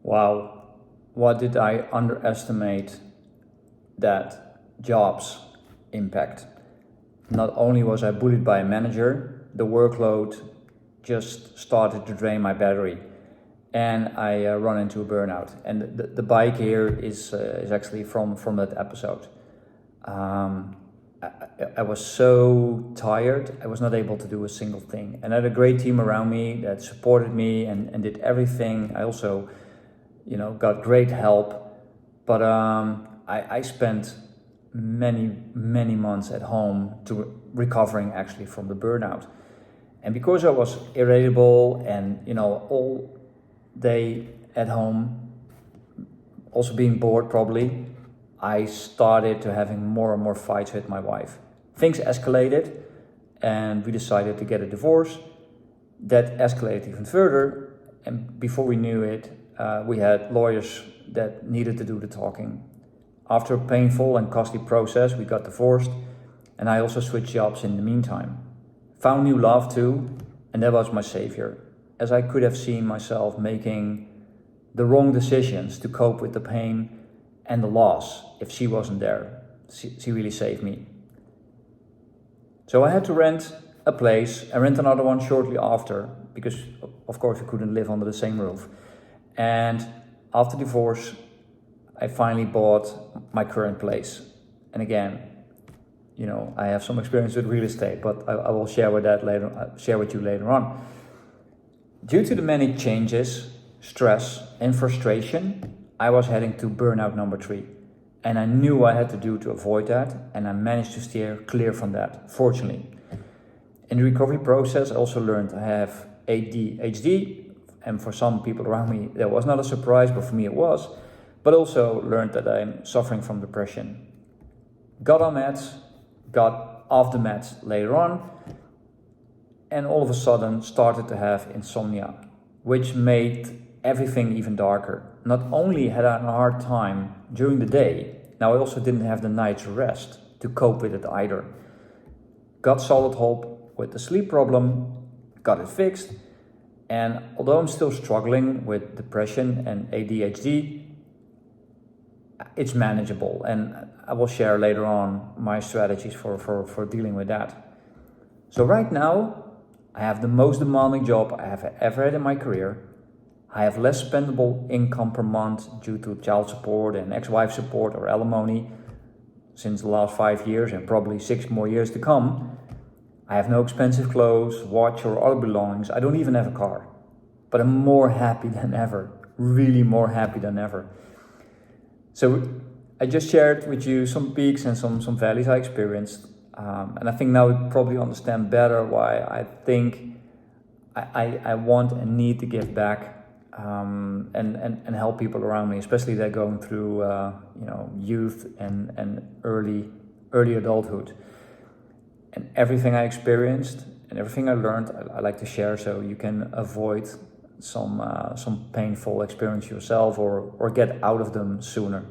Wow, what did I underestimate that job's impact? Not only was I bullied by a manager, the workload just started to drain my battery, and I run into a burnout. And the bike here is actually from that episode. Um, I, I was so tired, I was not able to do a single thing. And I had a great team around me that supported me and did everything. I also, got great help. But I spent many months at home to recovering actually from the burnout. And because I was irritable and, all day at home, also being bored probably, I started to having more and more fights with my wife. Things escalated and we decided to get a divorce. That escalated even further, and before we knew it, we had lawyers that needed to do the talking. After a painful and costly process, we got divorced, and I also switched jobs in the meantime. Found new love too, and that was my savior, as I could have seen myself making the wrong decisions to cope with the pain and the loss if she wasn't there. She really saved me. So I had to rent a place and rent another one shortly after, because of course we couldn't live under the same roof. And after divorce, I finally bought my current place. And again, I have some experience with real estate, but I will share with you later on. Due to the many changes, stress and frustration, I was heading to burnout number 3. And I knew what I had to do to avoid that, and I managed to steer clear from that, fortunately. In the recovery process, I also learned I have ADHD, and for some people around me, that was not a surprise, but for me it was. But also learned that I'm suffering from depression. Got on meds, got off the meds later on, and all of a sudden started to have insomnia, which made everything even darker. Not only had I a hard time during the day, now I also didn't have the night's rest to cope with it either. Got solid hope with the sleep problem, got it fixed, and although I'm still struggling with depression and ADHD, it's manageable, and I will share later on my strategies for dealing with that. So right now, I have the most demanding job I have ever had in my career. I have less spendable income per month due to child support and ex-wife support or alimony since the last 5 years and probably 6 more years to come. I have no expensive clothes, watch or other belongings. I don't even have a car. But I'm more happy than ever, really more happy than ever. So I just shared with you some peaks and some valleys I experienced. And I think now you probably understand better why I think I want and need to give back and help people around me, especially that going through youth and early adulthood. And everything I experienced and everything I learned, I like to share so you can avoid some painful experience yourself or get out of them sooner.